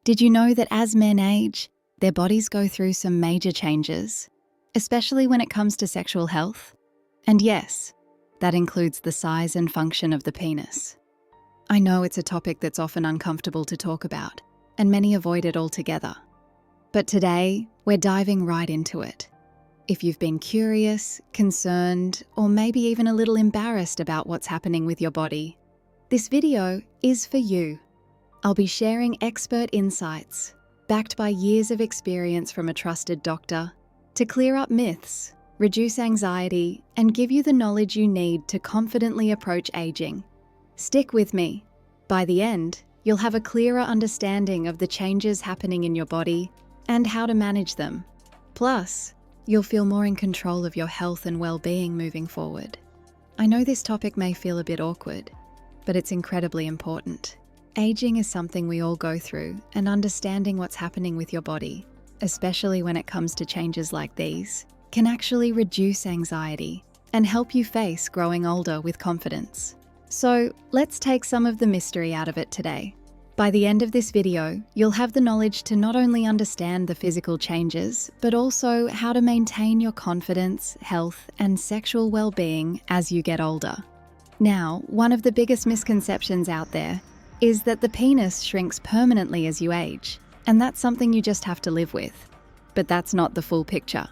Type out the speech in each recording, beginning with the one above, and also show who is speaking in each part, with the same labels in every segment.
Speaker 1: Did you know that as men age, their bodies go through some major changes, especially when it comes to sexual health? And yes, that includes the size and function of the penis. I know it's a topic that's often uncomfortable to talk about, and many avoid it altogether. But today, we're diving right into it. If you've been curious, concerned, or maybe even a little embarrassed about what's happening with your body, this video is for you. I'll be sharing expert insights, backed by years of experience from a trusted doctor, to clear up myths, reduce anxiety, and give you the knowledge you need to confidently approach aging. Stick with me. By the end, you'll have a clearer understanding of the changes happening in your body and how to manage them. Plus, you'll feel more in control of your health and well-being moving forward. I know this topic may feel a bit awkward, but it's incredibly important. Aging is something we all go through, and understanding what's happening with your body, especially when it comes to changes like these, can actually reduce anxiety and help you face growing older with confidence. So let's take some of the mystery out of it today. By the end of this video, you'll have the knowledge to not only understand the physical changes, but also how to maintain your confidence, health, and sexual well-being as you get older. Now, one of the biggest misconceptions out there is that the penis shrinks permanently as you age, and that's something you just have to live with. But that's not the full picture.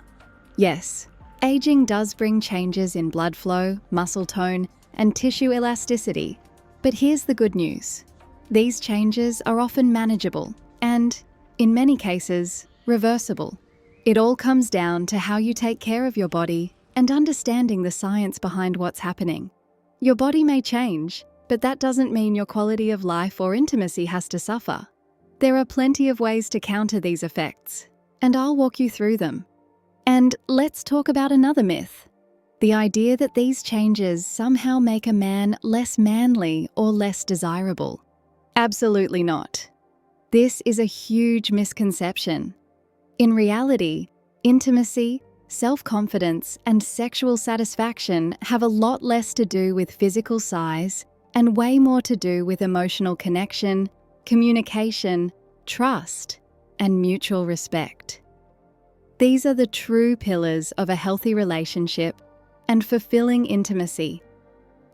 Speaker 1: Yes, aging does bring changes in blood flow, muscle tone, and tissue elasticity. But here's the good news. These changes are often manageable and, in many cases, reversible. It all comes down to how you take care of your body and understanding the science behind what's happening. Your body may change, but that doesn't mean your quality of life or intimacy has to suffer. There are plenty of ways to counter these effects, and I'll walk you through them. And let's talk about another myth. The idea that these changes somehow make a man less manly or less desirable. Absolutely not. This is a huge misconception. In reality, intimacy, self-confidence, and sexual satisfaction have a lot less to do with physical size and way more to do with emotional connection, communication, trust, and mutual respect. These are the true pillars of a healthy relationship and fulfilling intimacy.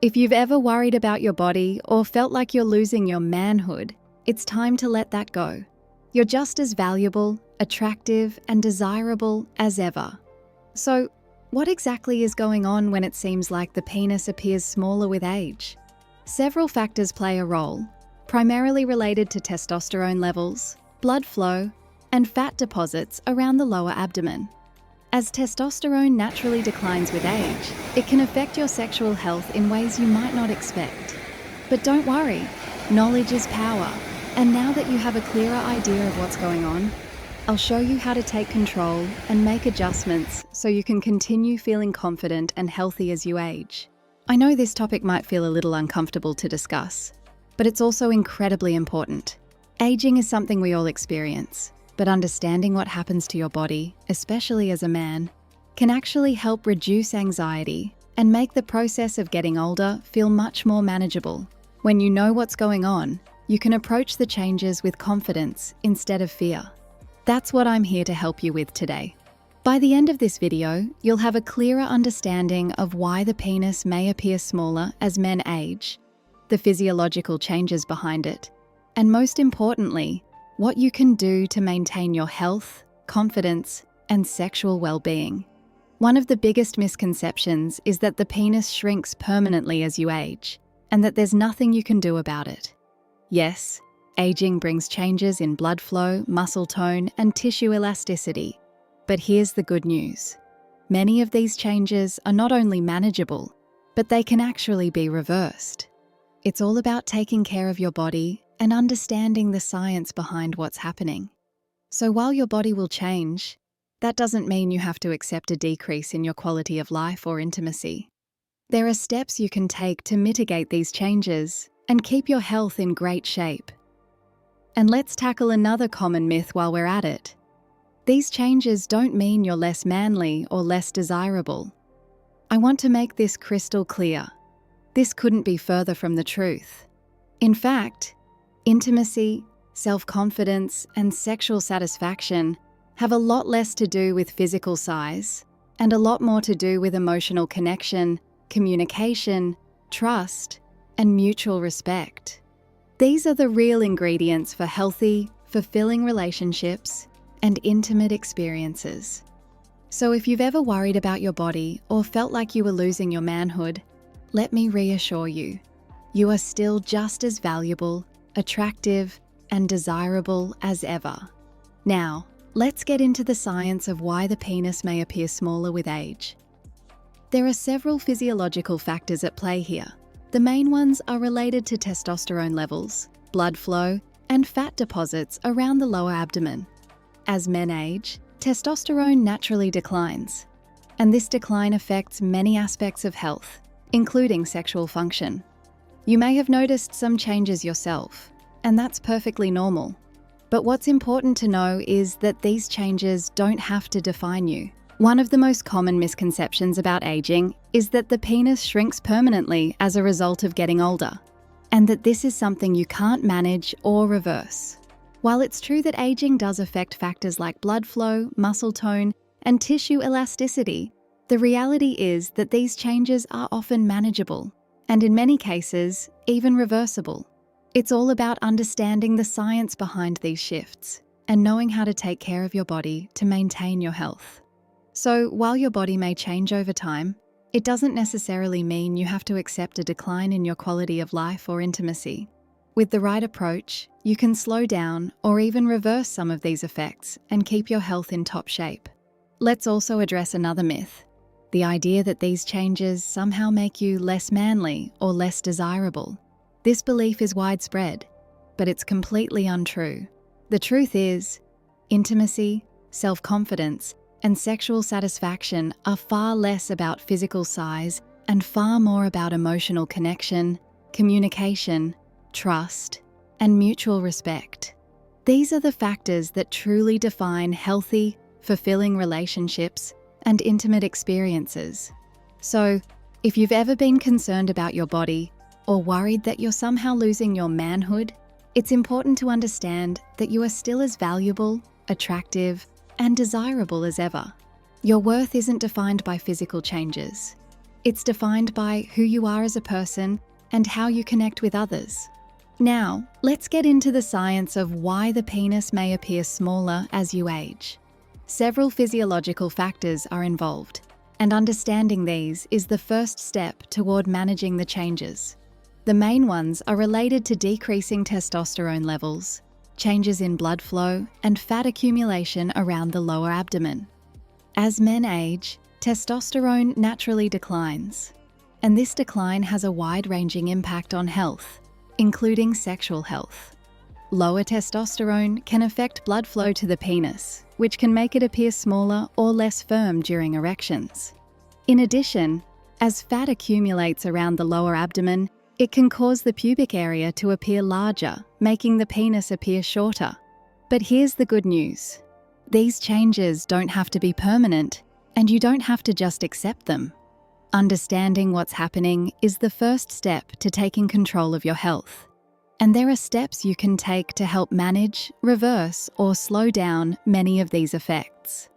Speaker 1: If you've ever worried about your body or felt like you're losing your manhood, it's time to let that go. You're just as valuable, attractive, and desirable as ever. So, what exactly is going on when it seems like the penis appears smaller with age? Several factors play a role, primarily related to testosterone levels, blood flow, and fat deposits around the lower abdomen. As testosterone naturally declines with age, it can affect your sexual health in ways you might not expect. But don't worry, knowledge is power, and now that you have a clearer idea of what's going on, I'll show you how to take control and make adjustments so you can continue feeling confident and healthy as you age. I know this topic might feel a little uncomfortable to discuss, but it's also incredibly important. Aging is something we all experience, but understanding what happens to your body, especially as a man, can actually help reduce anxiety and make the process of getting older feel much more manageable. When you know what's going on, you can approach the changes with confidence instead of fear. That's what I'm here to help you with today. By the end of this video, you'll have a clearer understanding of why the penis may appear smaller as men age, the physiological changes behind it, and most importantly, what you can do to maintain your health, confidence, and sexual well-being. One of the biggest misconceptions is that the penis shrinks permanently as you age, and that there's nothing you can do about it. Yes, aging brings changes in blood flow, muscle tone, and tissue elasticity. But here's the good news. Many of these changes are not only manageable, but they can actually be reversed. It's all about taking care of your body and understanding the science behind what's happening. So while your body will change, that doesn't mean you have to accept a decrease in your quality of life or intimacy. There are steps you can take to mitigate these changes and keep your health in great shape. And let's tackle another common myth while we're at it. These changes don't mean you're less manly or less desirable. I want to make this crystal clear. This couldn't be further from the truth. In fact, intimacy, self-confidence, and sexual satisfaction have a lot less to do with physical size and a lot more to do with emotional connection, communication, trust, and mutual respect. These are the real ingredients for healthy, fulfilling relationships and intimate experiences. So if you've ever worried about your body or felt like you were losing your manhood, let me reassure you, you are still just as valuable, attractive, and desirable as ever. Now, let's get into the science of why the penis may appear smaller with age. There are several physiological factors at play here. The main ones are related to testosterone levels, blood flow, and fat deposits around the lower abdomen. As men age, testosterone naturally declines, and this decline affects many aspects of health, including sexual function. You may have noticed some changes yourself, and that's perfectly normal. But what's important to know is that these changes don't have to define you. One of the most common misconceptions about aging is that the penis shrinks permanently as a result of getting older, and that this is something you can't manage or reverse. While it's true that aging does affect factors like blood flow, muscle tone, and tissue elasticity, the reality is that these changes are often manageable, and in many cases, even reversible. It's all about understanding the science behind these shifts and knowing how to take care of your body to maintain your health. So while your body may change over time, it doesn't necessarily mean you have to accept a decline in your quality of life or intimacy. With the right approach, you can slow down or even reverse some of these effects and keep your health in top shape. Let's also address another myth, the idea that these changes somehow make you less manly or less desirable. This belief is widespread, but it's completely untrue. The truth is, intimacy, self-confidence, and sexual satisfaction are far less about physical size and far more about emotional connection, communication, trust, and mutual respect. These are the factors that truly define healthy, fulfilling relationships and intimate experiences. So, if you've ever been concerned about your body or worried that you're somehow losing your manhood, it's important to understand that you are still as valuable, attractive, and desirable as ever. Your worth isn't defined by physical changes. It's defined by who you are as a person and how you connect with others. Now, let's get into the science of why the penis may appear smaller as you age. Several physiological factors are involved, and understanding these is the first step toward managing the changes. The main ones are related to decreasing testosterone levels, changes in blood flow, and fat accumulation around the lower abdomen. As men age, testosterone naturally declines, and this decline has a wide-ranging impact on health, including sexual health. Lower testosterone can affect blood flow to the penis, which can make it appear smaller or less firm during erections. In addition, as fat accumulates around the lower abdomen, it can cause the pubic area to appear larger, making the penis appear shorter. But here's the good news. These changes don't have to be permanent, and you don't have to just accept them. Understanding what's happening is the first step to taking control of your health. And there are steps you can take to help manage, reverse, or slow down many of these effects.